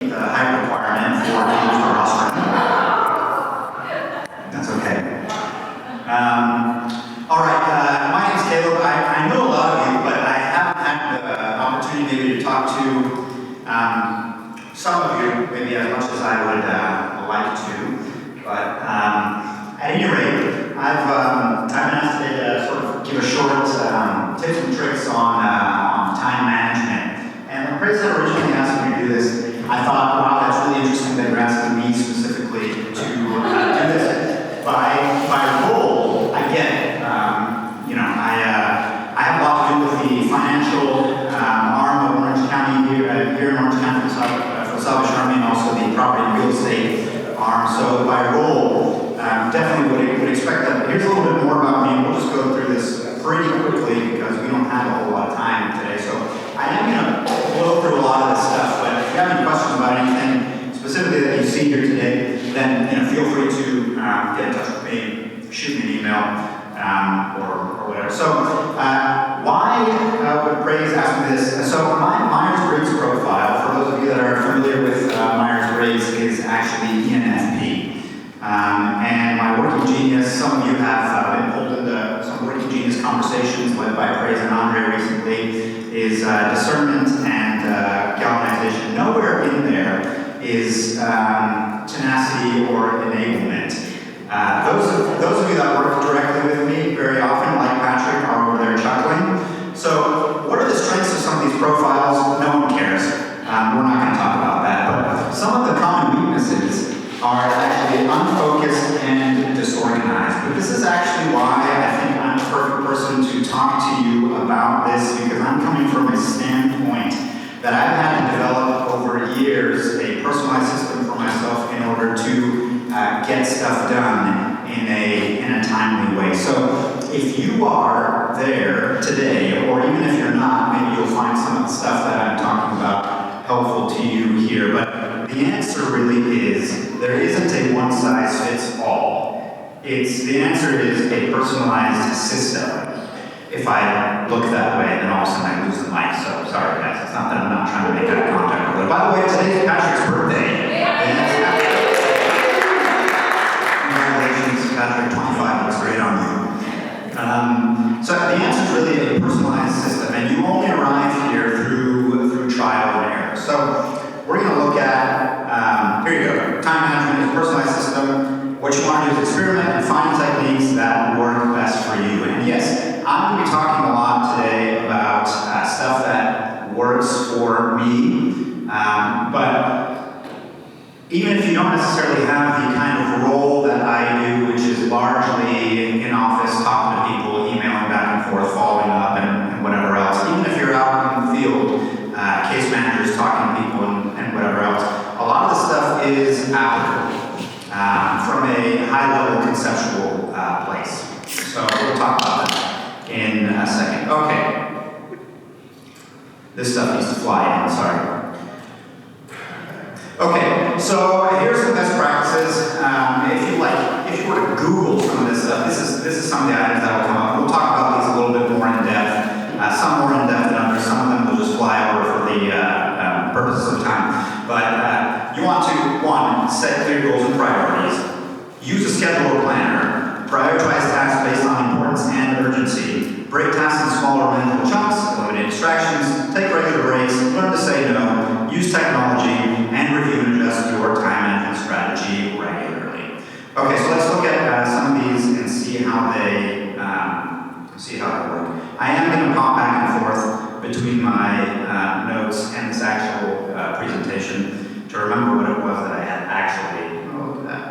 the height requirement for English for Australia. That's okay. All right, my name's Caleb. I know a lot of you, but I haven't had the opportunity maybe to talk to some of you, maybe as much as I would like to. But at any rate, I've been asked today to sort of give a short tips and tricks on time management. And when Praise had originally asked me to do this, I thought, wow, that's really interesting that you're asking me specifically to do this. By role, I get it. I have a lot to do with the financial arm of Orange County here in Orange County for the Salvation Army, and also the property and real estate arm. So by role, definitely would expect that. But here's a little bit more about me, and we'll just go through this pretty quickly because we don't have a whole lot of time today. So I am going to blow through a lot of this stuff, but if you have any questions about anything specifically that you see here today, then feel free to get in touch with me, shoot me an email, or whatever. So why would Praise ask me this? So my Myers-Briggs profile, for those of you that are familiar with Myers-Briggs, is actually ENFP. And my working genius, some of you have been pulled into some working genius conversations led by Praise and Andre recently, is discernment and galvanization. Nowhere in there is tenacity or enablement. Those of you that work directly with me very often, like Patrick, are over there chuckling. So what are the strengths of some of these profiles? No one cares. We're not going to talk about that. But some of the common weaknesses are actually unfocused and disorganized. But this is actually why I think I'm the perfect person to talk to you about this, because I'm coming from a standpoint that I've had to develop over years a personalized system for myself in order to get stuff done in a timely way. So if you are there today, or even if you're not, maybe you'll find some of the stuff that I'm talking about helpful to you here. But the answer really is there isn't a one-size-fits-all. The answer is a personalized system. If I look that way, then all of a sudden I lose the mic. So sorry guys, it's not that I'm not trying to make eye contact with it. By the way, today's Patrick's birthday. Congratulations, Patrick, 25 looks great on you. So the answer is really a personalized system, and you only arrive here through trial and error. So we're going to look at, here you go, time management is a personalized system. What you want to do is experiment and find techniques that work best for you. And yes, I'm going to be talking a lot today about stuff that works for me, but even if you don't necessarily have the kind of role that I do, which is largely in office, talking to people, emailing back and forth, following up, and whatever else, even if you're out in the field, case managers talking to people and whatever else, a lot of the stuff is applicable from a high-level conceptual place. So we'll talk about that in a second. Okay. This stuff needs to fly in, sorry. Okay, so here's some best practices. If you were to Google some of this stuff, this is some of the items that will come up. We'll talk about these a little bit more in depth. Some more in depth than others. Some of them will just fly over for the purposes of time. But you want to, one, set clear goals and priorities. Use a schedule or planner. Prioritize tasks based on importance and urgency. Break tasks in smaller, manageable chunks. Eliminate distractions. Take regular breaks. Learn to say no. Use technology. And review and adjust your time management strategy regularly. Okay, so let's look at some of these and see how they work. I am going to pop back and forth between my notes and this actual presentation to remember what it was that I had actually. Oh, look at that.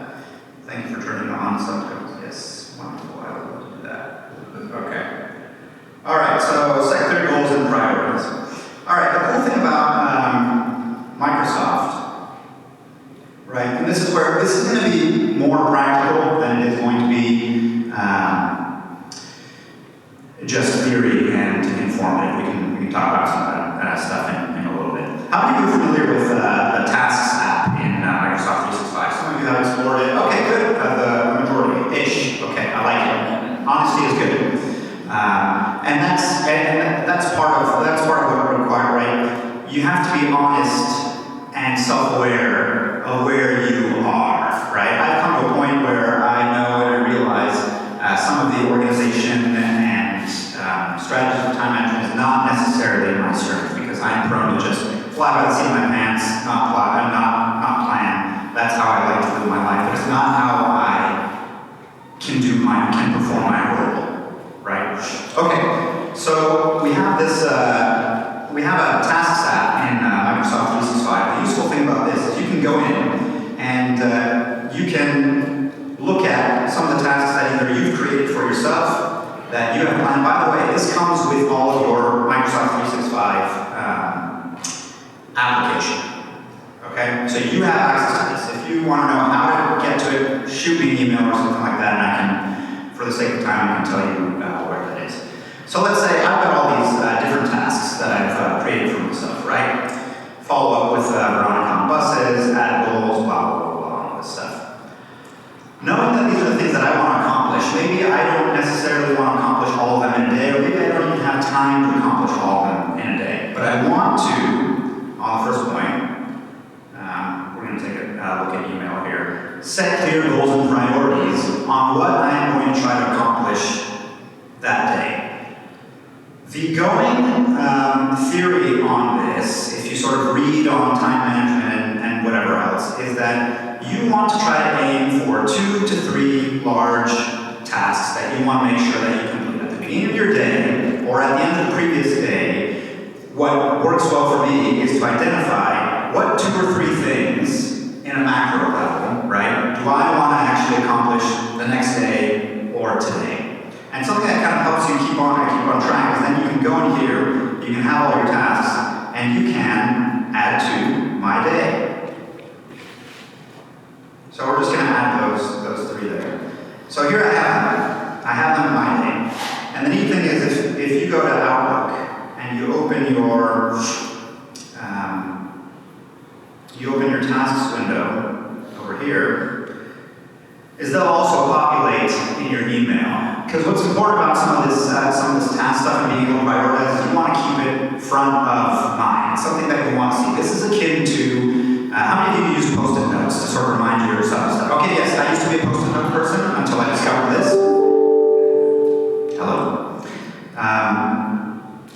Thank you for turning on subtitles. Yes, wonderful. I would love to do that. Okay. All right, so set clear goals and priorities. All right, the cool thing about Microsoft, right, and this is going to be more practical than it is going to be just theory and informative. We can talk about some of that stuff in a little bit. How many of you are familiar with the Tasks app in Microsoft 365? Some of you have explored it. Okay, good. The majority-ish. Okay, I like it. Honesty is good. And that's part of what we're required, right? You have to be honest and self-aware of where you are, right? I've come to a point where I know and I realize some of the organization and strategies for time management is not necessarily my strength, because I'm prone to just fly by the seat of my pants, not plan. That's how I like to live my life, but it's not how I can perform my role, right? Okay, so we have this, we have a tasks app in Microsoft 365. The useful thing about this is you can go in and you can look at some of the tasks that either you've created for yourself, that you have planned. By the way, this comes with all of your Microsoft 365 application. Okay, so you have access to this. If you want to know how to get to it, shoot me an email or something like that, and I can, for the sake of time, I can tell you where that is. So let's say I've got all these different tasks that I've created for myself, right? Follow up with Veronica on buses, add goals, blah, blah, blah, blah, all this stuff. Knowing that these are the things that I want to accomplish, maybe I don't necessarily want to accomplish all of them in a day, or maybe I don't even have time to accomplish all of them in a day. But I want to, on the first point, we're going to take a look at email here, set clear goals and priorities on what I am going to try to accomplish that day. The going theory on this, if you sort of read on time management and whatever else, is that you want to try to aim for 2 to 3 large tasks that you want to make sure that you complete at the beginning of your day or at the end of the previous day. What works well for me is to identify what 2 or 3 things in a macro level, right, do I want to actually accomplish the next day or today. And something that kind of helps you keep on track is then you can go in here, you can have all your tasks, and you can add to my day. So we're just going to add those 3 there. So here I have them in my day. And the neat thing is if you go to Outlook and you open your tasks window over here, is they'll also populate in your email. Because what's important about some of this task stuff and being able to prioritize is you want to keep it front of mind. It's something that you want to see. This is akin to, how many of you use Post-it notes to sort of remind you of stuff? Okay, yes, I used to be a Post-it note person until I discovered this. Hello.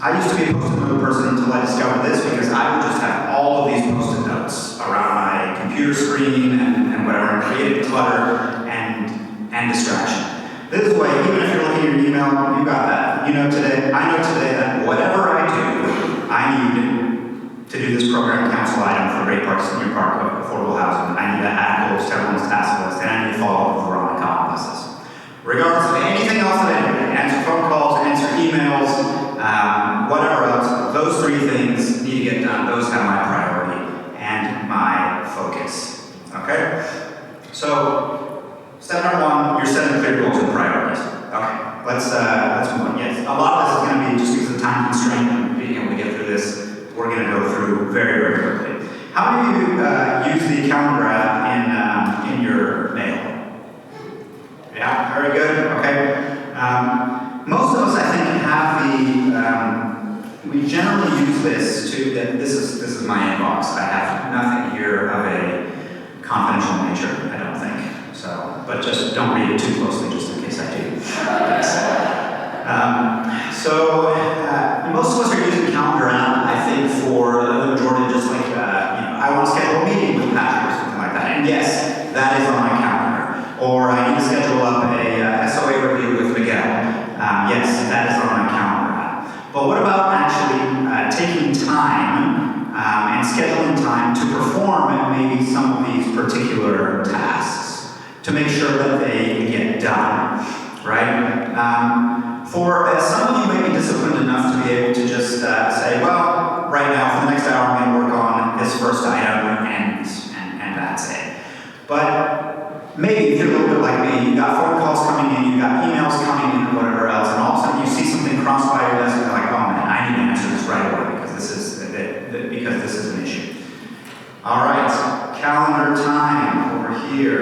I used to be a Post-it note person until I discovered this, because I would just have all of these Post-it notes around my computer screen and whatever, and created clutter and distraction. This way, even if you're looking at your email, you got that. I know today that whatever I do, I need to do this program council item for Great Park Senior Park of affordable housing. I need to add goals to everyone's task list, and I need to follow up with Veronica on buses. Regardless of anything else that I do, answer phone calls, answer emails, whatever else, those 3 things need to get done. Those have my priority and my focus. Okay? So, step number 1, you're setting clear goals and priorities. Okay, let's move on. Yes, a lot of this is going to be just because of the time constraint and being able to get through this. We're going to go through very, very quickly. How many of you use the calendar app in your mail? Yeah, very good. Okay. Most of us, I think, have we generally use this to. This is my inbox. I have nothing here of a confidential nature, I don't think. So, but just don't read it too closely, just in case I do. Most of us are using calendar app, I think, for the majority, just like I want to schedule a meeting with Patrick or something like that. And yes, that is on my calendar. Or I need to schedule up a SOA review with Miguel. Yes, that is on my calendar app. But what about actually taking time and scheduling time to perform maybe some of these particular tasks to make sure that they get done, right? For some of you may be disciplined enough to be able to just say, well, right now for the next hour I'm going to work on this first item and that's it. But maybe if you're a little bit like me, you got phone calls coming in, you got emails coming in, and whatever else, and all of a sudden you see something cross by your desk and you're like, oh man, I need to answer this right away because this is an issue. All right, calendar time over here.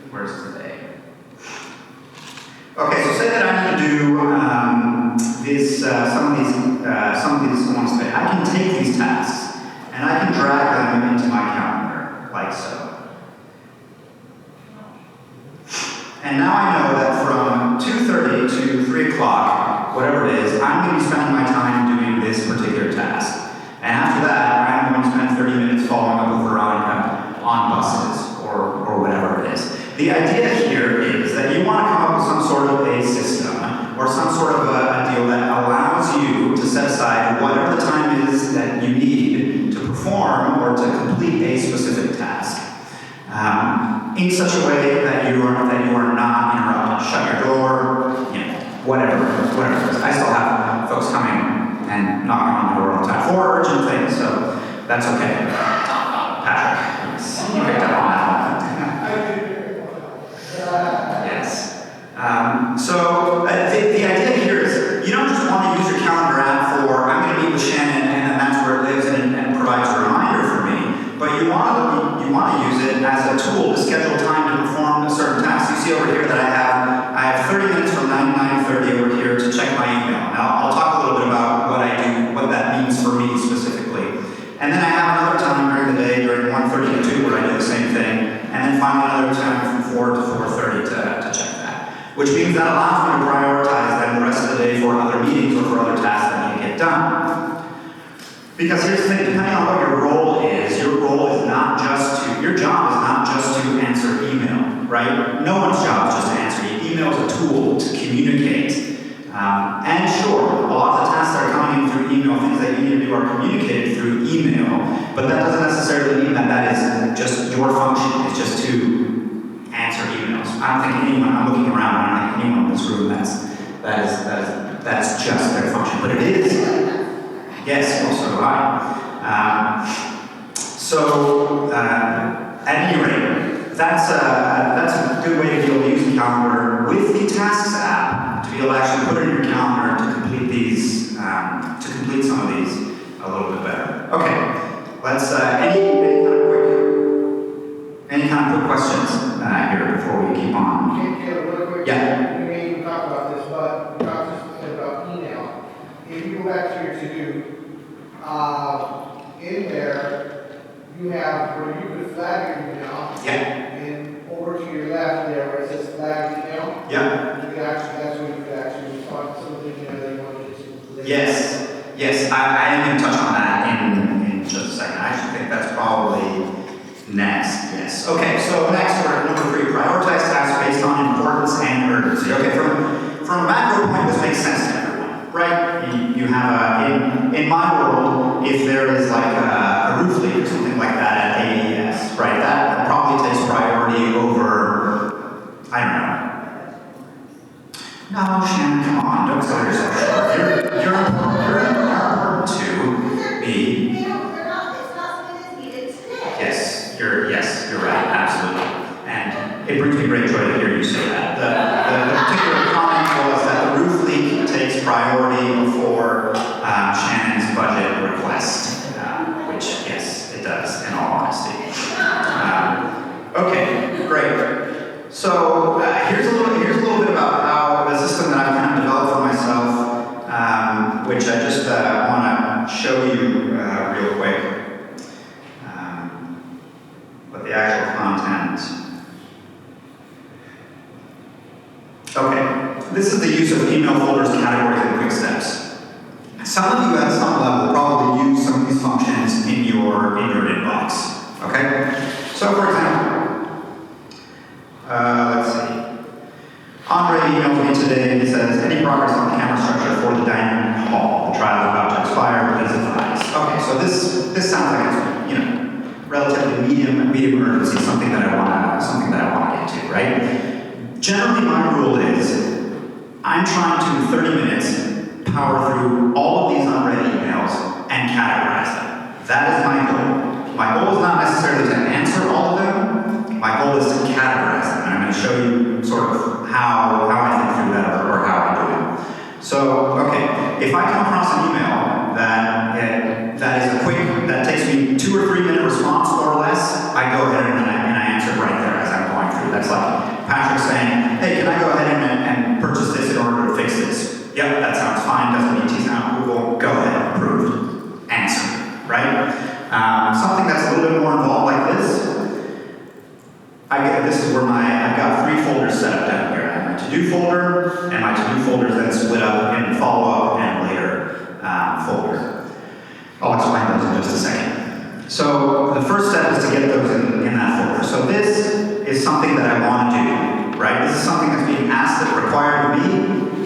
Where's today? Okay, so say that I need to do some of these ones today. I can take these tasks and I can drag them into my calendar. And now I know that from 2:30 to 3 o'clock, whatever it is, I'm going to be spending my time doing this particular task. And after that, I'm going to spend 30 minutes following up with Veronica on buses or whatever it is. The idea here is that you want to come up with some sort of a system or some sort of a deal that allows you to set aside whatever the time is that you need to perform or to complete a specific task. In such a way that you are not interrupted. Shut your door, whatever it is. I still have folks coming and knocking on the door all the time for urgent things, so that's okay. Patrick, you picked up on that one. Yes. So the idea here is you don't just want to use your calendar app for I'm going to meet with Shannon and that's where it lives and provides a reminder for me, but you want to use it as a tool to schedule time to perform a certain task. You see over here that I have 30 minutes from 9 to 9:30 over here to check my email. Now I'll talk a little bit about what I do, what that means for me specifically. And then I have another time during the day, during 1:30 to 2, where I do the same thing. And then finally another time from 4 to 4:30 to check that. Which means that allows me to prioritize then the rest of the day for other meetings or for other tasks that need to get done. Because here's the thing, depending on what your role is your job is not just to answer email, right? No one's job is just to answer. Email is a tool to communicate. And sure, a lot of the tasks that are coming in through email, things that you need to do are communicated through email, but that doesn't necessarily mean that that is just your function, it's just to answer emails. I don't think anyone, I'm looking around, I don't think anyone in this room that's just their function, but it is. Yes, well, so do I. At any rate, that's a good way to be able to use the calendar with the Tasks app to be able to actually put it in your calendar to complete these, to complete some of these a little bit better. Okay, let's any kind of quick questions here before we keep on. Okay, Caleb, real quick. Yeah. We may even talk about this, but we talked just about email. If you go back to your to-do, in there, you have where you could flag your email. Yeah. And over to your left there where it says flag email. Yeah. You could actually, that's where you could actually respond to something that you want to do. Yes, I am going to touch on that in just a second. I actually think that's probably next. Yes. Okay, so next we're at number 3, prioritize tasks based on importance and urgency. Okay, from a macro point, this makes sense to everyone, right? You have in my world, if there is like a roof leak or something like that at AES, right? That probably takes priority over, I don't know. No, Shannon, come on, don't sell yourself short. You're important to me. Yes, you're right, absolutely. And it brings me great joy to hear you say that. The particular comment was that the roof leak takes priority before Shannon's budget request, which, yes, it does, in all honesty. Okay, great. So here's a little bit about how the system that I've kind of developed for myself, which I just want to show you real quick. But the actual content. Okay, this is the use of email folders, categories, and quick steps. Some of you at some level probably use some of these functions in your inbox. Okay? So for example, let's see. Andre emailed me today and he says, any progress on the camera structure for the dining hall? The trial is about to expire, please advise. Okay, so this sounds like it's, relatively medium urgency, something that I want to get to, right? Generally, my rule is I'm trying to, in 30 minutes, power through all of these unread emails and categorize them. That is my goal. My goal is not necessarily to answer all of them. My goal is to categorize them, and I'm going to show you sort of how I think through that or how I do it. So, okay, if I come across an email that is a quick, that takes me 2 or 3 minute response or less, I go ahead and I answer right there as I'm going through. That's like Patrick saying, hey, can I go ahead and purchase this in order to fix this? Yep, that sounds fine, doesn't need to sound Google, go ahead, approved, answer, right? Something that's a little bit more involved like this, this is where I've got 3 folders set up down here. I have my to-do folder, and my to-do folder is then split up in follow-up and later folder. I'll explain those in just a second. So the first step is to get those in that folder. So this is something that I want to do, right? This is something that's being asked that required of me,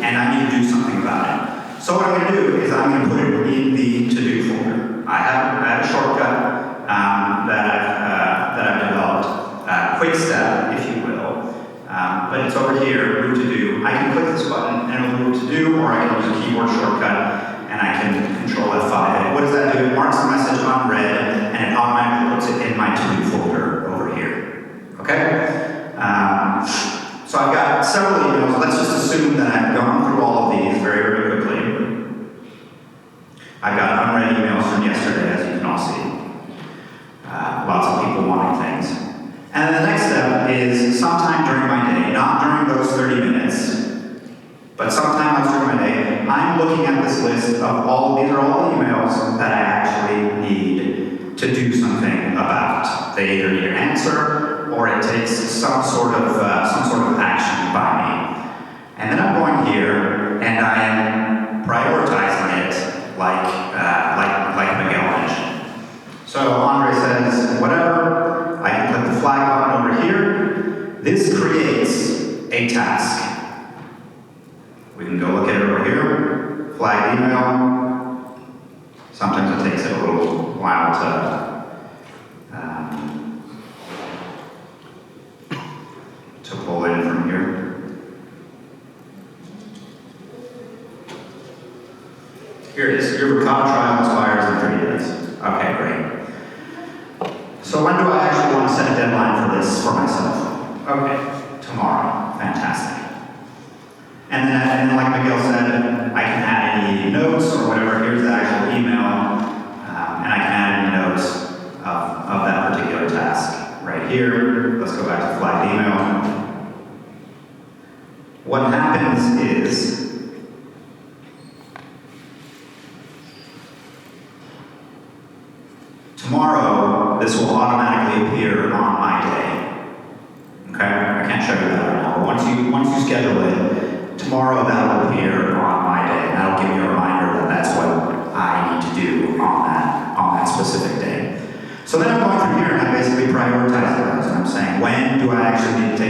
and I need to do something about it. So what I'm going to do is I'm going to put it in the to-do folder. I have a shortcut that I've developed, quick step, if you will, but it's over here, move to do. I can click this button and it'll move to do, or I can use a keyboard shortcut and I can control F5. What does that do? It marks the message unread and it automatically puts it in my to-do folder over here. Okay? So I've got several emails. Let's just assume that I've gone through all of these very, very quickly. I've got unread emails from yesterday, as you can all see. Lots of people wanting things. And then the next step is sometime during my day, not during those 30 minutes, but sometime else during my day, I'm looking at this list of these are all the emails that I actually need to do something about. They either need an answer or it takes some sort of action by me. And then I'm going here and I am prioritizing it like Miguel mentioned. So Andre says, whatever, I can click the flag button over here. This creates a task. We can go look at it over here, flag email. Sometimes it takes it a little while to pull in from here. Here it is, your Avocado trial expires in 3 days. Okay, great. So when do I actually want to set a deadline for this for myself? Okay, tomorrow, fantastic. And then like Miguel said, I can add any notes or whatever. Here's the actual email, and I can add any notes of that particular task right here. Let's go back to flagged email. What happens is tomorrow this will automatically appear on my day. Okay, I can't show you that right now. But once you schedule it. Tomorrow that'll appear on my day, and that'll give me a reminder that that's what I need to do on that specific day. So then I'm going through here and I'm basically prioritizing those, and I'm saying, when do I actually need to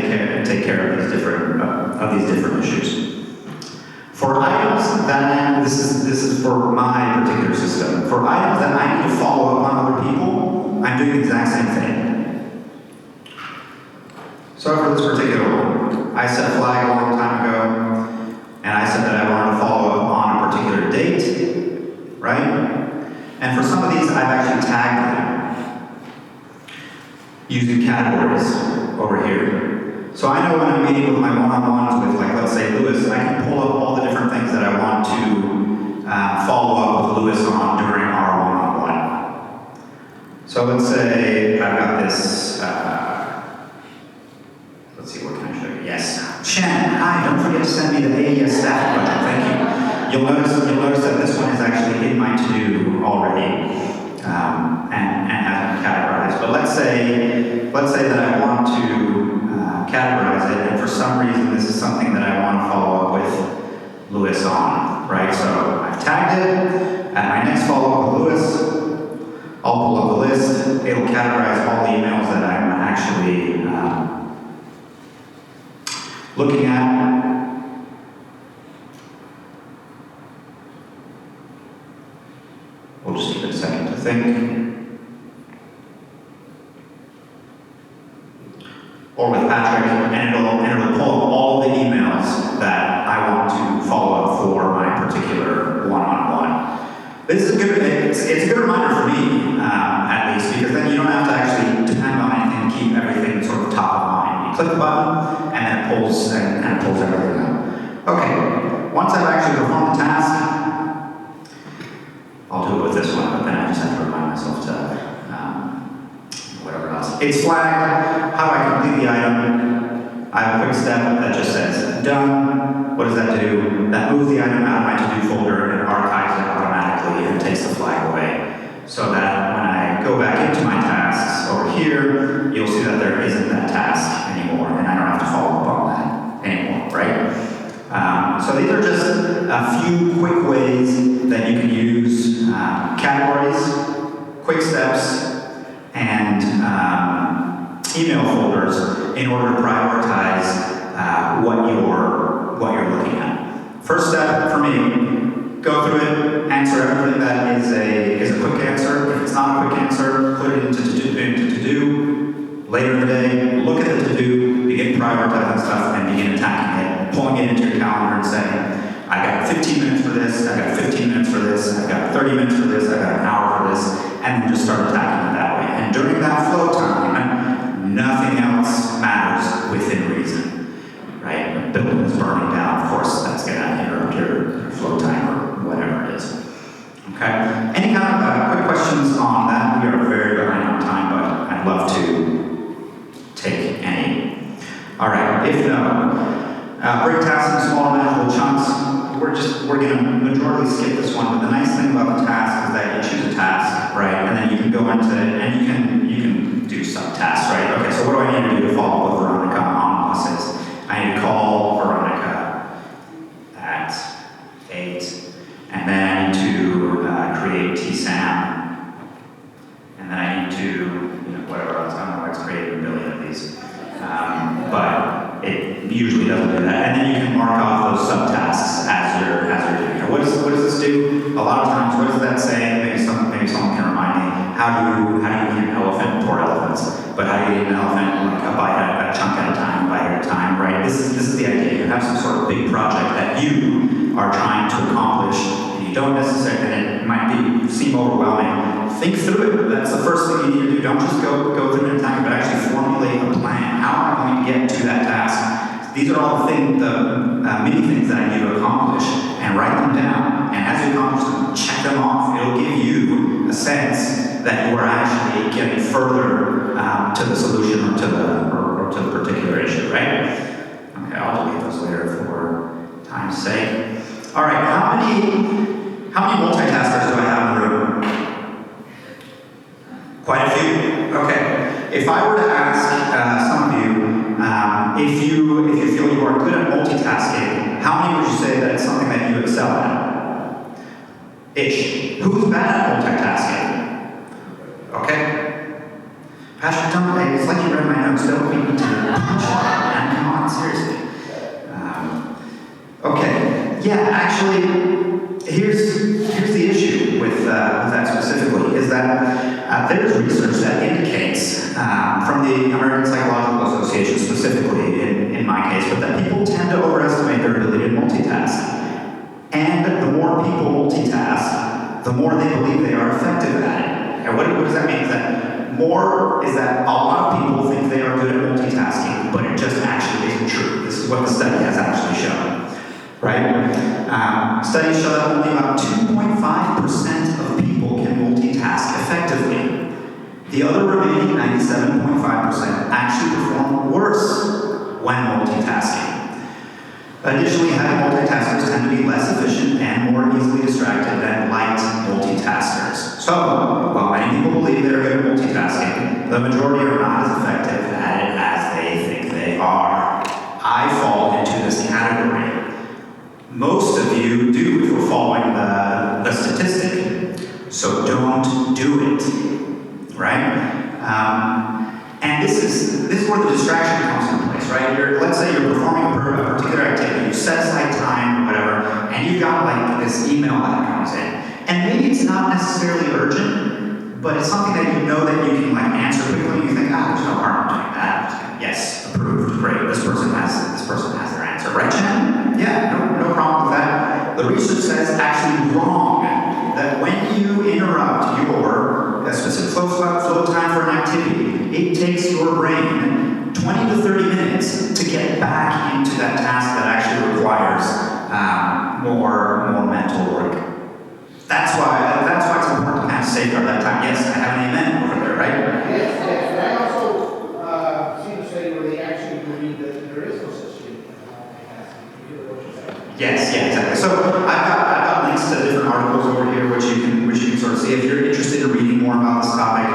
take care of these different issues? For items that this is for my particular system. For items that I need to follow up on other people, I'm doing the exact same thing. So for this particular one, I set a flag a long time ago. And I said that I wanted to follow up on a particular date, right? And for some of these, I've actually tagged them using categories over here. So I know when I'm meeting with my one-on-ones with, like, let's say Lewis, I can pull up all the different things that I want to follow up with Lewis on during our one-on-one. So let's say I've got this, let's see, what can I show you? Yes. Shannon, hi, don't forget to send me the AES staff budget, thank you. You'll notice that this one is actually in my to-do already, and hasn't been categorized. But let's say that I want to categorize it, and for some reason this is something that I want to follow up with Lewis on, right? So I've tagged it, at my next follow-up with Lewis, I'll pull up the list, it'll categorize all the emails that I'm actually looking at. We'll just give it a second to think. Or with Patrick, and it'll pull up all the emails that I want to follow up for my particular one-on-one. This is good. It's a good reminder for me, at least, because then you don't have to actually depend on anything to keep everything sort of top of mind. You click the button, and then it pulls everything out. Okay, once I've actually performed the task, I'll do it with this one, but then I just have to remind myself to whatever else. It's flagged. How do I complete the item? I have a quick step that just says done. What does that do? That moves the item out of my to-do folder and archives it automatically and takes the flag away. So that when I go back into my tasks over here, you'll see that there isn't that task anymore, and I don't have to follow up on that. a few quick ways that you can use categories, quick steps, and email folders in order to prioritize what you're looking at. First step for me, go through it, answer everything that is a quick answer. If it's not a quick answer, put it into to-do. Later in the day, look at the to-do, begin prioritizing stuff, and begin attacking it, pulling it into your calendar and saying, I got 15 minutes for this, I got 15 minutes for this, I got 30 minutes for this, I got an hour for this, and then just start attacking it that way. And during that flow time, nothing else matters within reason, right? When the building is burning down, of course, that's going to interrupt your flow time or whatever it is. Okay? Any kind of quick questions on that? We are very behind on time, but I'd love to take any. All right, if no, break tasks into small manageable chunks. We're going to majorly skip this one, but the nice thing about the task is that you choose a task, right? And then you can go into it and you can do subtasks, right? Okay, so what do I need to do to follow up with Veronica on buses? I need to call Veronica at 8, and then I need to create TSAM, and then I need to, whatever else, I don't know why it's created a million of these. But it usually doesn't do that. And then you can mark off those subtasks as you're doing it. What does this do? A lot of times, what does that say? Maybe someone can remind me. How do you eat an elephant? Poor elephants. But how do you eat an elephant? Like a bite a chunk at a time, a bite at a time, right? This is the idea. You have some sort of big project that you are trying to accomplish, and you don't necessarily, and it might seem overwhelming. Think through it. That's the first thing you need to do. Don't just go through it and attack it, but actually formulate a plan. How am I going to get to that task? These are all the many things that I need to accomplish, and write them down. And as you accomplish them, check them off. It'll give you a sense that you are actually getting further to the solution or to the particular issue, right? Okay, I'll delete those later for time's sake. All right, how many multitaskers do I have in the room? Quite a few? Okay. If I were to ask some of you, if you feel you are good at multitasking, how many would you say that it's something that you excel at? Ish. Who's bad at multitasking? Okay. Pastor, it's like you read my notes. Don't beat me to the punchline, man. Come on, seriously. Okay. Yeah, actually, here's the issue with that specifically, is that there's research that indicates, from the American Psychological Association specifically, in my case, but that people tend to overestimate their ability to multitask. And the more people multitask, the more they believe they are effective at it. And what does that mean? Is that a lot of people think they are good at multitasking, but it just actually isn't true. This is what the study has actually shown. Right? Studies show that only about 2.5% of people can multitask effectively. The other remaining 97.5% actually perform worse when multitasking. Additionally, heavy multitaskers tend to be less efficient and more easily distracted than light multitaskers. So, while many people believe they're good at multitasking, the majority are not as effective at it as they think they are. I fall into this category. Most of you do if we're following the statistic, so don't do it, right? And this is where the distraction comes into place, right? Let's say you're performing a particular activity, you set aside time or whatever, and you've got like this email that comes in, and maybe it's not necessarily urgent, but it's something that you know that you can like answer quickly. You think, there's no harm in doing that. Yes, approved, great. This person has their answer, right, Jen? Yeah, no problem with that. The research says actually wrong, that when you interrupt your specific flow time for an activity, it takes your brain 20 to 30 minutes to get back into that task that actually requires more mental work. That's why it's important to kind of safeguard that time. Yes, I have an amen over there, right? Yes. And I also see the study where they actually believe that there is no such thing as multitasking. Yes, exactly. So I've got links to different articles over here which you can sort of see. If you're interested in reading more about this topic,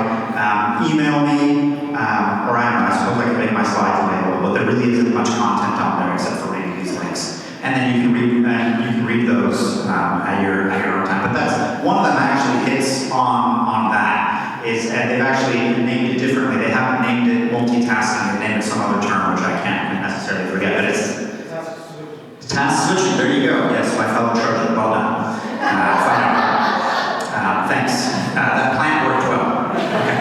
email me, or I suppose I can make my slides available, but there really isn't much content on there except for reading these links. And then you can read read those at your own time. But that's one of them actually hits on that. And they've actually named it differently. They haven't named it multitasking. They named it some other term, which I can't necessarily forget. But it's task switching. There you go. Yes, my fellow Trojan. Well done. Thanks. That plan worked well. Okay.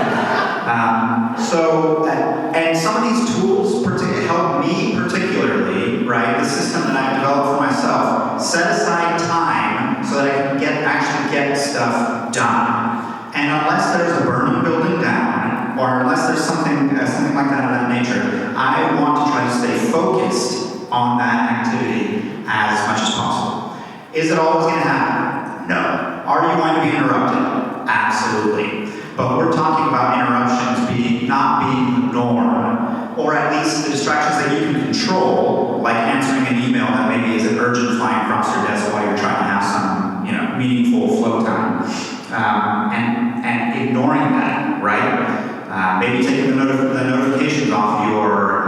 And some of these tools help me particularly, right? The system that I've developed for myself, set aside time so that I can actually get stuff done. And unless there's a burning building down, or unless there's something like that of that nature, I want to try to stay focused on that activity as much as possible. Is it always going to happen? No. Are you going to be interrupted? Absolutely. But we're talking about interruptions not being the norm, or at least the distractions that you can control, like answering an email that maybe is an urgent flying across your desk while you're trying to have some, meaningful flow time, and ignoring that, right? Maybe taking the notifications off your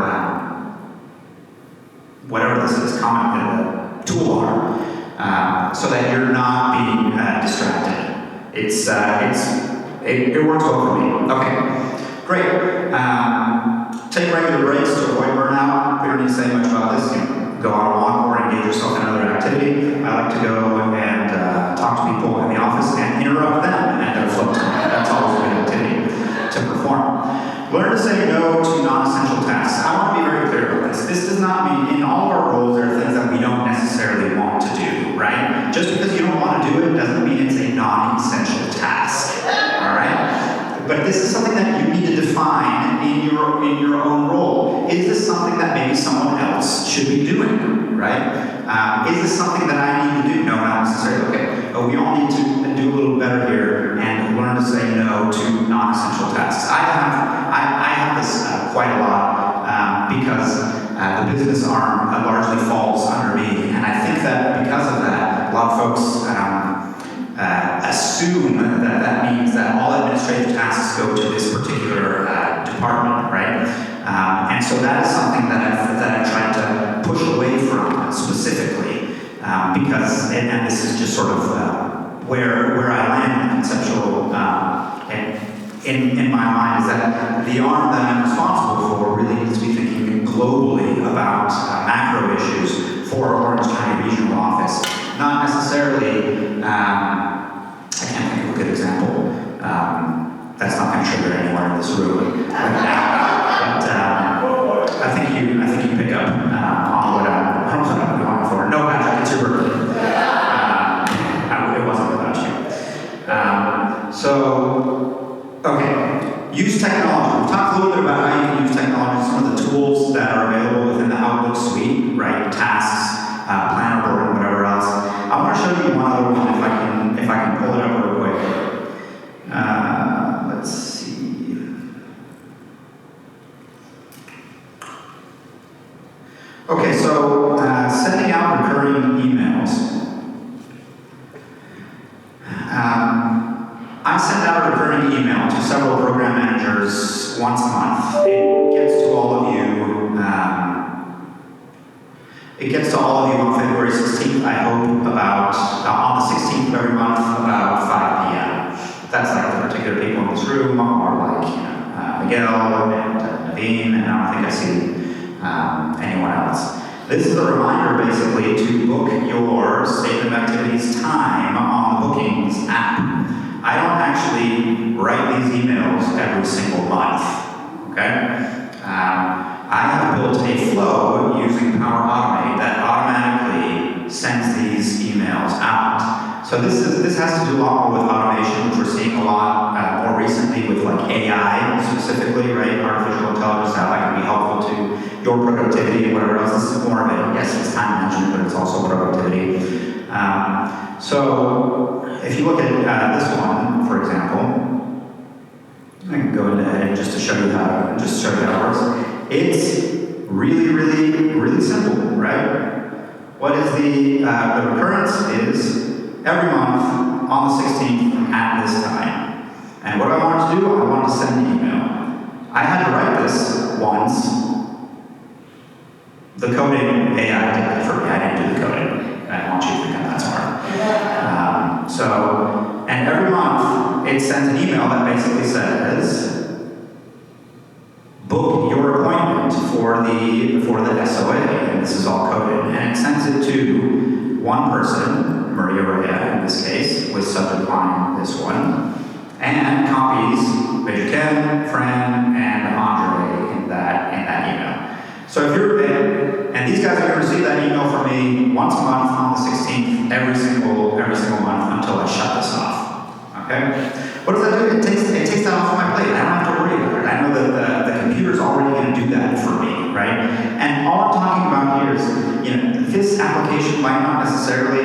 whatever this is, comment toolbar, so that you're not being distracted. It works well for me. Okay, great. Take regular breaks to avoid burnout. We don't need to say much about this. Go on a walk or engage yourself in another activity. I like to go and talk to people in the office and interrupt them at their flow time. That's always a good activity to perform. Learn to say no to non-essential tasks. I want to be very clear about this. This does not mean in all of our roles there are things that we don't necessarily want to do, right? Just because you don't want to do it doesn't mean it's a non-essential task, all right? But this is something that you need to define in your own role. Is this something that maybe someone else should be doing, right? Is this something that I need to do? No, not necessarily. Okay, but we all need to do a little better here and learn to say no to non-essential tasks. I have this quite a lot because the business arm largely falls under me, and I think that because of that, a lot of folks assume that means that all administrative tasks go to this particular department, right? And so that is something that I tried to push away from specifically, because, and this is just sort of where I land conceptual, in my mind, is that the arm that I'm responsible for really needs to be thinking globally about macro issues for Orange County Regional Office, not necessarily. I can't think of a good example. That's not going to trigger anyone in this room right now. But I think you pick up on what I'm going for. No, Patrick, it's your birthday. It wasn't about you. Okay, use technology. We've talked a little bit about how you can use technology, some of the tools that are available within the Outlook suite, right? Tasks, planner board, and whatever else. I want to show you one other one if I can pull it up real quick. Let's see. Okay, so sending out recurring emails. I send out a recurring email to several program managers once a month. It gets to all of you. It gets to all of you on February 16th, I hope, on the 16th of every month, about 5 p.m. That's like the particular people in this room, or like Miguel and Naveen, and I don't think I see anyone else. This is a reminder, basically, to book your statement of activities time on the Bookings app. I don't actually write these emails every single month, okay? I have built a flow using Power Automate that automatically sends these emails out. So this has to do a lot more with automation, which we're seeing a lot more recently with like AI specifically, right? Artificial intelligence, how that can be helpful to your productivity and whatever else. This is more of it. Yes, it's time management, but it's also productivity. So if you look at this one, for example, I can go into edit just to show you how it works. It's really, really, really simple, right? What is the recurrence is every month on the 16th at this time. And what I want to do, I want to send an email. I had to write this once, The coding, AI did that for me. I didn't do the coding. I want you to think I'm that smart. And every month it sends an email that basically says, book your appointment for the SOA, and this is all coded, and it sends it to one person, Maria Rea in this case, with subject line this one, and copies Major Ken, Fran, and Andre in that email. So if you're and these guys are going to receive that email from me once a month on the 16th, every single month until I shut this off. Okay? What does that do? It takes that off my plate. I don't have to worry about it. I know that the computer's already going to do that for me, right? And all I'm talking about here is, this application might not necessarily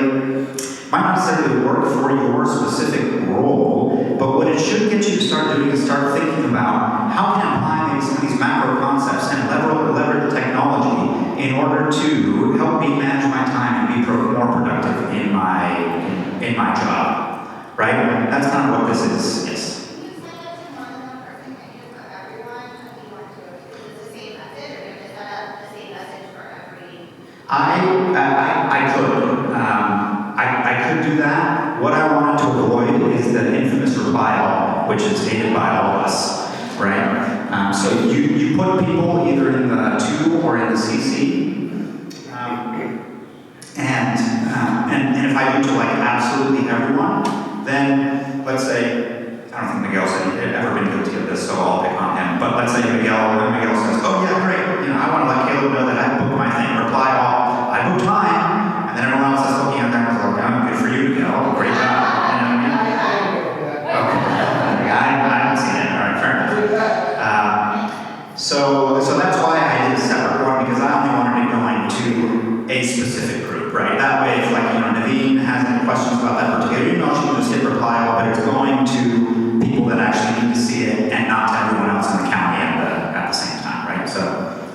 work for your specific role, but what it should get you to start doing is start thinking about how can I apply some of these macro concepts and leverage the technology in order to help me manage my time and be more productive in my job, right? That's kind of what this is. Yes. I could. I could do that. What I wanted to avoid is the infamous reply all, which is hated by all of us, right? So you put people either in the to or in the CC, and if I do to like absolutely everyone, then let's say, I don't think Miguel's ever been guilty of this, so I'll pick on him. But let's say Miguel says, "Oh yeah, great. I want to let Caleb know that I booked my thing. Reply all. I booked mine." And then everyone else is looking at them and like, "Oh, good for you, Miguel. Great job." You know what I mean? Okay. I haven't seen it. All right, fair enough. So that's why I did a separate one, because I only wanted it going to a specific group, right? That way, if Naveen has any questions about that particular email, she can just hit reply all, but it's going to people that actually need to see it and not to everyone else in the county at the same time, right? So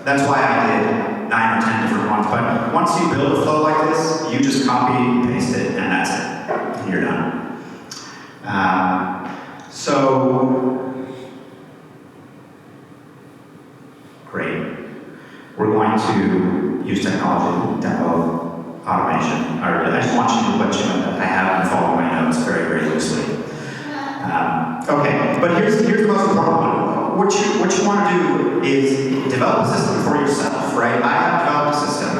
that's why I did 9 or 10 different ones. But once you build a flow like this, you just copy, paste it, and that's it. And you're done. Great. We're going to use technology to demo automation. I just want you to let you know that I have been following my notes very, very loosely. Okay, but here's the most important one. What you want to do is develop a system for yourself, right? I have developed a system,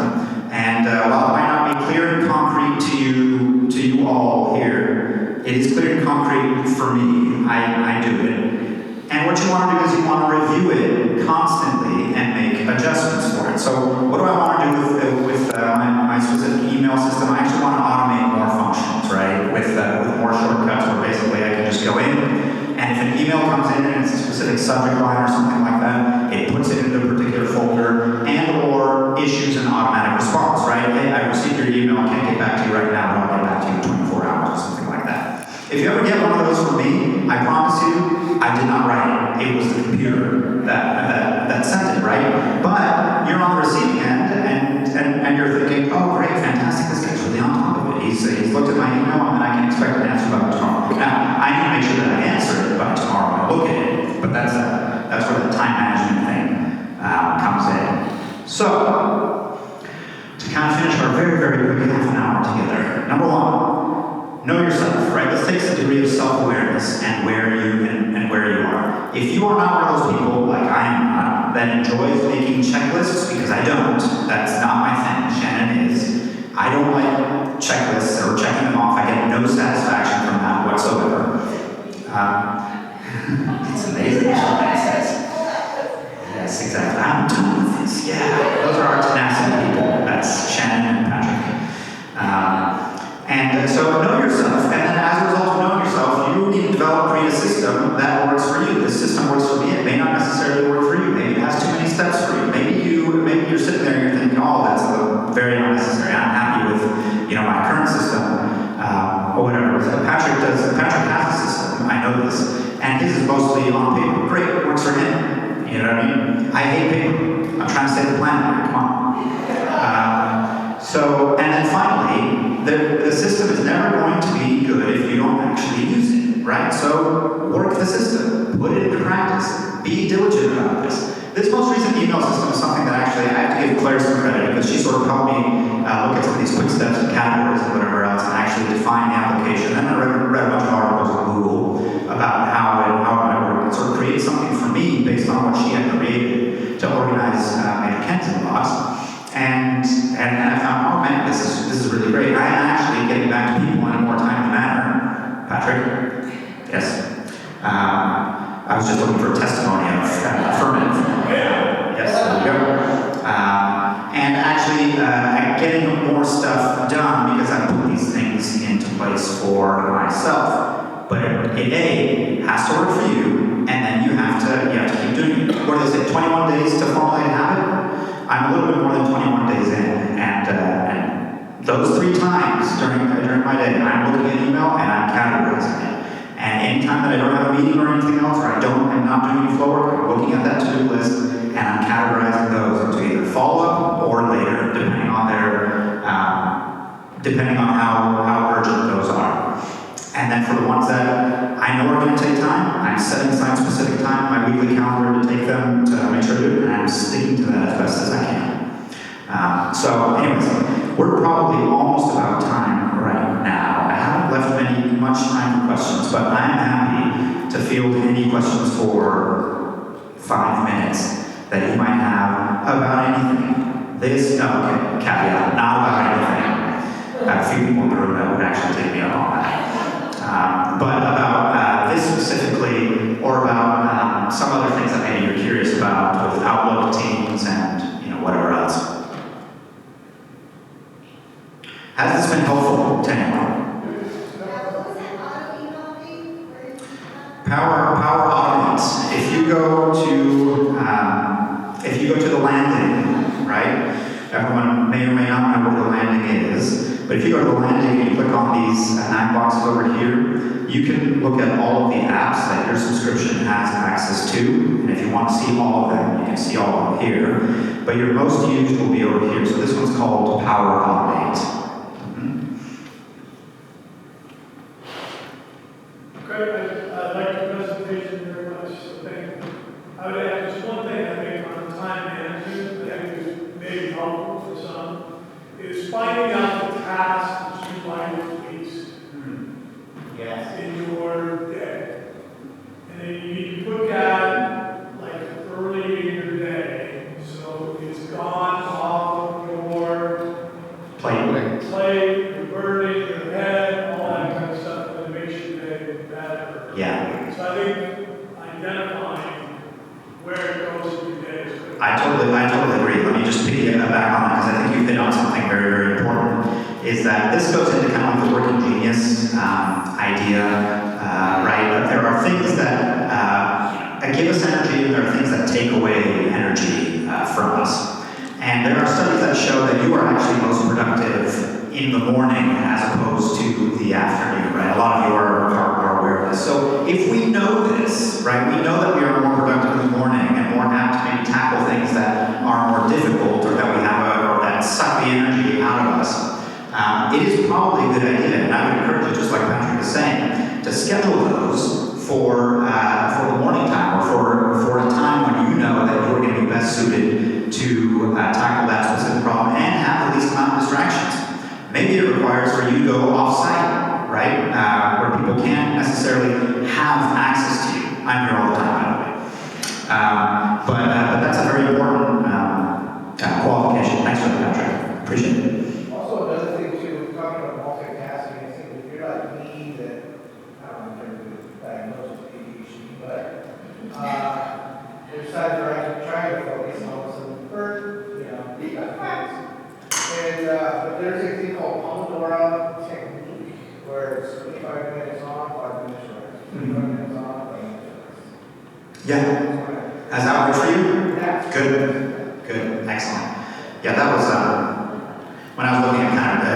and while it might not be clear and concrete to you all here, it is clear and concrete for me. I do it. And what you want to do is you want to review it constantly and make adjustments for it. So what do I want to do with my specific email system? I actually want to automate more functions, right? With more shortcuts where basically I can just go in, and if an email comes in and it's a specific subject line or something like that, it puts it into a particular folder and or issues an automatic response, right? Hey, I received your email, I can't get back to you right now, but I'll get back to you in 24 hours or something like that. If you ever get one of those from me, I promise you, I did not write it. It was the computer that sent it, right? But you're on the receiving end, and you're thinking, oh, great, fantastic, this guy's really on top of it. He's looked at my email, and I can expect an answer by tomorrow. Now, I need to make sure that I answer it by tomorrow when I look at it, but that's where the time management thing comes in. So, to kind of finish our very, very quick half an hour together, number one, know yourself, right? This takes a degree of self-awareness and where you are. If you are not one of those people, like I am not, that enjoys making checklists, because I don't, that's not my thing, Shannon is. I don't like checklists or checking them off. I get no satisfaction from that whatsoever. It's amazing what Shannon says. Yes, exactly. I'm done with this. Yeah, those are our tenacity people. That's Shannon and Patrick. And so know yourself, and then as a result of knowing yourself, you need to create a system that works for you. This system works for me. It may not necessarily work for you. Maybe it has too many steps for you. Maybe you're sitting there and you're thinking, oh, that's very unnecessary. I'm happy with my current system or whatever. Patrick has a system. I know this, and his is mostly on paper. Great, it works for him. You know what I mean? I hate paper. I'm trying to save the planet here. Come on. And then finally, the system is never going to be good if you don't actually use it, right? So work the system, put it into practice, be diligent about this. This most recent email system is something that actually I have to give Claire some credit because she sort of helped me look at some of these quick steps and categories and whatever else and actually define the application. And then I read a bunch of articles on Google about how it might work and sort of create something for me based on what she had created to organize Major Kensington box. And I found, oh man, this is really great. I am actually getting back to people in a more timely manner. Patrick? Yes. I was just looking for a testimony of affirmative. Yes, there we go. And actually getting more stuff done because I put these things into place for myself. But it has to work for you, and then you have to keep doing it. What do they say? 21 days to formulate a habit. I'm a little bit more than 21 days in, and those 3 times during my day, I'm looking at email and I'm categorizing it. And anytime that I don't have a meeting or anything else, or I'm not doing any flow work, I'm looking at that to-do list and I'm categorizing those into either follow-up or later, depending on how urgent those are. And then for the ones that I know are going to take time, I'm setting aside specific time in my weekly calendar to take them to make sure to do it, and I'm sticking to that as best as I can. So anyways, we're probably almost about time right now. I haven't left much time for questions, but I'm happy to field any questions for 5 minutes that you might have about anything. Caveat, not about anything. I have a few people in the room that would actually take me up on that. But about this specifically, or about some other things that maybe you're curious about with Outlook, Teams, and whatever else. Has this been helpful to anyone? Power Automate. If you go to the landing, right? Everyone may or may not know where the landing is, but if you go to the landing and you click on these 9 boxes over here, you can look at all of the apps that your subscription has access to, and if you want to see all of them, you can see all of them here. But your most used will be over here. So this one's called Power Automate. Great, I like your presentation very much. So thank you. I would add just one thing I think on time management that I think is maybe helpful for some is finding out the tasks that you find the least in your day. And then you need to put that like early in your day so it's gone off your plate, your burning, your head, all that kind of stuff that makes your day better. Yeah. So I think identifying where it goes in your day is good. I totally agree. Let me just piggyback on that because I think you've hit on something very, very important. Is that this goes into kind of like the working genius idea, right? There are things that give us energy, and there are things that take away energy from us. And there are studies that show that you are actually most productive in the morning as opposed to the afternoon, right? A lot of you are aware of this. So if we know this, right, we know that we are more productive in the morning and more apt to maybe tackle things that are more difficult or that we have or that suck the energy out of us. It is probably a good idea, and I would encourage you, just like Patrick is saying, to schedule those for the morning time or for a time when you know that you're going to be best suited to tackle that specific problem and have the least amount of distractions. Maybe it requires for you to go off-site, right, where people can't necessarily have access to you. I'm here all the time, by the way. But that's a very important qualification. Thanks for that, Patrick. Appreciate it. Also, another thing too, talking about multitasking, I think if you're like me, that I don't know if you're diagnosed with ADHD, but there's times where I can try to focus on some things. But there's a thing called Pomodoro technique, where it's 25 minutes on, 5 minutes rest. 25 minutes on, 5 minutes rest. Yeah. Has that worked for you? Yeah. Good. Excellent. Yeah, that was when I was looking at kind of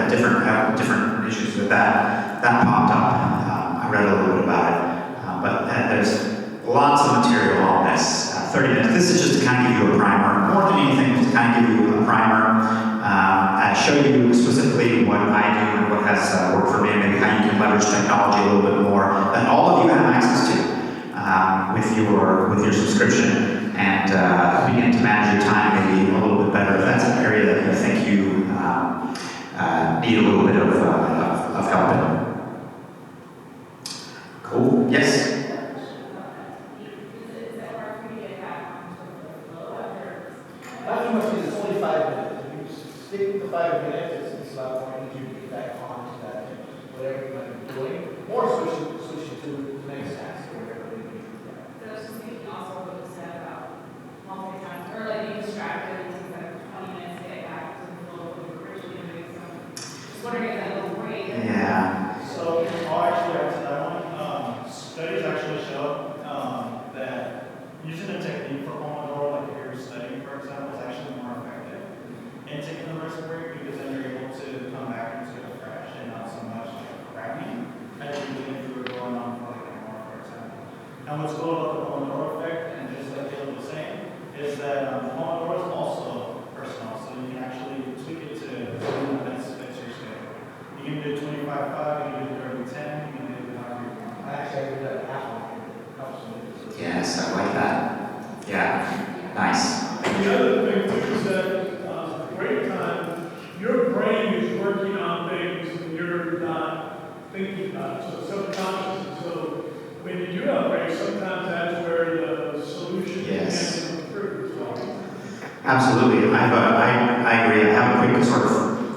different issues with that popped up. I read a little bit about it, but there's lots of material on this. 30 minutes. This is just to kind of give you a primer. More than anything, just to kind of give you a primer. Show you specifically what I do and what has worked for me, and maybe how you can leverage technology a little bit more that all of you have access to with your subscription, and begin to manage your time maybe a little bit better if that's an Not too much, because it's only 5 minutes. If you stick with the 5 minutes, it's a lot more easier to get back on to that, whatever you might be doing, or switching to the next task, or whatever it is. So I was just thinking also what you said about multitasking, or like being distracted, it takes like 20 minutes to get back to the flow of what you were originally doing, so just wondering if that little break. Yeah. So, I'll actually answer that one. Studies actually show that using a technique for Pomodoro, like if you're studying, for example, is actually more effective in taking the rest break, because then you're able to come back into it fresh and not so much like cramming as you did if you were going on for like an hour, for example. And what's cool about the Pomodoro effect, and just like Caleb was saying, is that Pomodoro is also personal, so you can actually tweak it to something that fits your schedule. You can do 25-5, you can do 30-10, you can do however you want. Actually, I did that half of it. Helps me. Yes, I like that. Yeah. Nice. The other thing too is that break time, your brain is working on things and you're not thinking about it, so subconscious. And so when you do have breaks, sometimes that's where the solution Yes. can come through as well. Absolutely. I agree. I have a quick sort of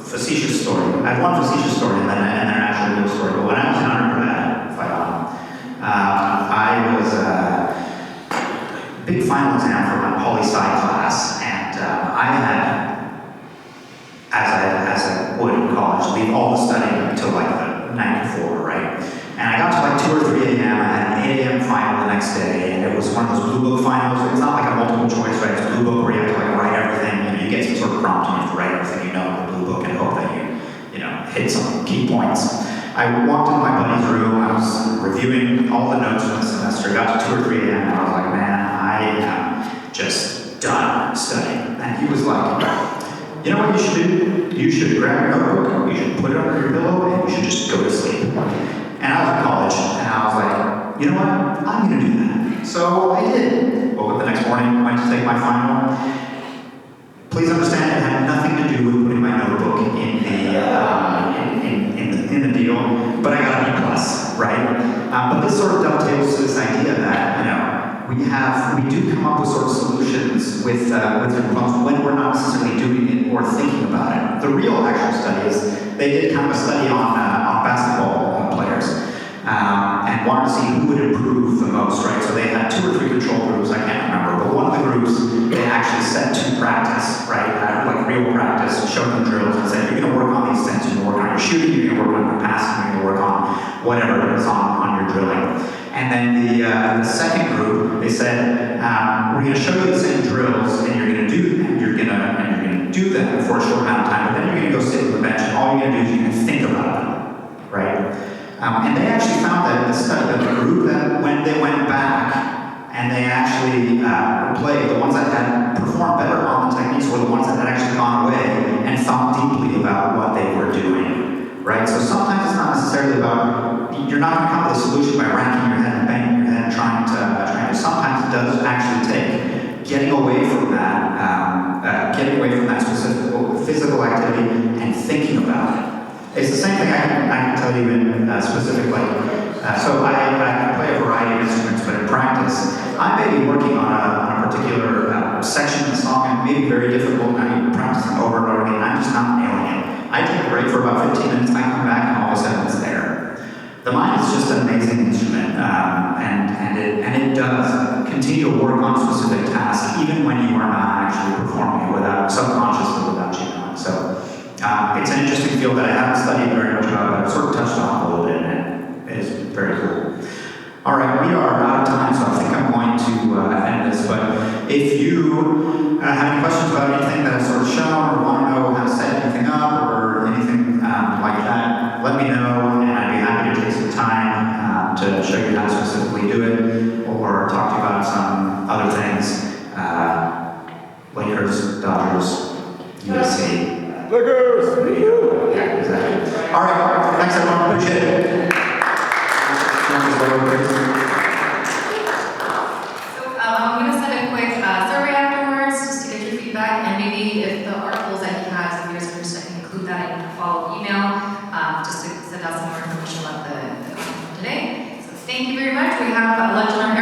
facetious story. I have one facetious story and then an actual real story. But when I was in undergrad, I was big final exam for my poli-sci class, and I had, as I would in college, leave all the studying until like the night before, right? And I got to like 2 or 3 a.m. I had an 8 a.m. final the next day, and it was one of those blue book finals. It's not like a multiple choice, right? It's a blue book where you have to like write everything. You know, you get some sort of prompt and you have to write everything you know in the blue book and hope that you know, hit some key points. I walked into my buddy's room. I was reviewing all the notes from the semester. Got to 2 or 3 a.m. and I was like, man, I am just done studying. And he was like, you know what you should do? You should grab your notebook, you should put it under your pillow, and you should just go to sleep. And I was in college, and I was like, you know what? I'm going to do that. So I did. Woke up the next morning, went to take my final. Please understand, it had nothing to do with putting my notebook in the deal, but I got a B plus, right? But this sort of dovetails to this idea that, you know, we do come up with sort of solutions with different problems when we're not necessarily doing it or thinking about it. The real actual study is they did kind of a study on basketball players and wanted to see who would improve the most, right? So they had 2 or 3 control groups, I can't remember, but one of the groups they actually sent to practice, right? Like real practice, showed them drills and said, you're going to work on these things, you're going to work on your shooting, you're going to work on your passing, you're going to work on whatever is on your drilling. And then the second group, they said, we're going to show you the same drills, and you're going to do them, you're going to do them for a short amount of time, but then you're going to go sit on the bench, and all you're going to do is you're going to think about them, right? And they actually found that the study, that the group that when they went back and they actually played, the ones that had performed better on the techniques were the ones that had actually gone away and thought deeply about what they were doing, right? So sometimes it's not necessarily about, you're not going to come up with a solution by ranking your head and banging your head and trying to sometimes it does actually take getting away from that specific physical activity and thinking about it. It's the same thing I can tell you in specific, like, so I play a variety of instruments, but in practice, I may be working on a particular section of the song and it may be very difficult, and I'm practicing over and over again, and I'm just not nailing it. I take a break for about 15 minutes, I come back, and all of a sudden it's there. The mind is just an amazing instrument, and it does continue to work on specific tasks, even when you are not actually performing it without subconsciously without you knowing. So. It's an interesting field that I haven't studied very much about, but I've sort of touched on a little bit, and it is very cool. All right, we are out of time, so I think I'm going to end this, but if you have any questions about anything that I've sort of shown, or want to know how to set anything up, or anything like that, let me know, and I'd be happy to take some time to show you how to specifically do it, or talk to you about some other things. Lakers, Dodgers, USC. Lakers! Yeah, exactly. All right, thanks everyone, appreciate it. So I'm going to send a quick survey afterwards just to get your feedback, and maybe if the articles that he has, if you're interested, I can include that in a follow-up email just to send out some more information about the content today. So thank you very much. We have lunch in our